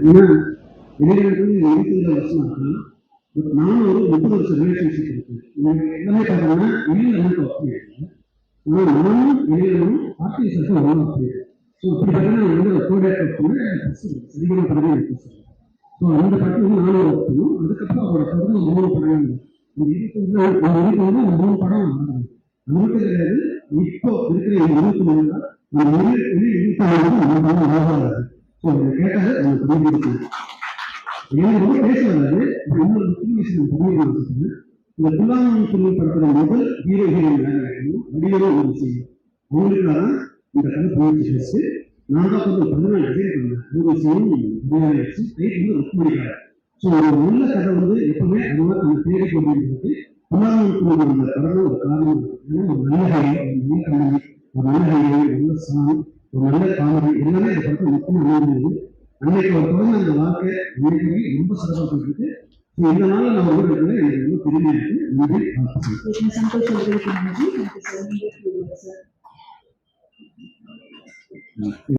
ஏன்னா இளைஞர்கள் இருபத்தஞ்சு வருஷமா இருக்கலாம். பட் நானும் ஒரு 30 வருஷம் ரிலேஷன்ஷிப் இருக்கு. உங்களுக்கு எல்லாமே பார்த்தீங்கன்னா வெளியில வந்து ஒர்க் ஆனால் நானும் வெளியிலும் பார்ட்டி சட்டம் ஒன்றா இருக்கு. ஸோ அப்படி பார்த்தீங்கன்னா வந்து கோடேட் சரியான படமே இருக்கு. ஸோ அந்த படத்தில் வந்து நானும் ஒர்க் பண்ணும். அதுக்கப்புறம் அவரோட தொடர்ந்து 3 படங்கள் இந்த 25 வந்து 3 படம் நமக்கு கிடையாது. இப்போ இருக்கிற 23 தான் அந்த 23 படம் ஆகாது. ஸோ அதை கேட்டால் எனக்கு புரிஞ்சிருக்கு. எனக்கு ரொம்ப பேச வராது. இன்னொரு முக்கிய விஷயம் புரிஞ்சுக்கணும். இந்த குல்லாமன் குழு படத்துல முதல் ஹீரோ ஹீரோயின் வடிவம் ஒரு விஷயம் அவங்களுக்கு தான் இந்த கதை போயிடுச்சு. நான் தான் கொஞ்சம் 14 டிசைன் பண்ணேன். ஒரு விஷயம் வச்சு ரைட் வந்து ஒர்க் பண்ணிக்கிறாங்க. ஸோ ஒரு நல்ல கதை வந்து எப்பவுமே அதனால நம்ம தேடி கொண்டிருக்கிறது குல்லாமன் குழு அந்த படம் ஒரு காரணம். ஒரு நல்ல ஹையை ஒரு நல்ல ஹையை நல்ல சாங் ஒரு நல்ல காமெடி எல்லாமே இந்த படத்தை முக்கியமாக அமைந்தது. அன்னைக்கு ஒரு குழந்தை அந்த வாழ்க்கை இன்னைக்கு ரொம்ப சிறப்பாக இந்த நாள் நம்ம ஊர் இருக்கிறது எனக்கு ரொம்ப பெருமையா இருக்கு. நன்றி.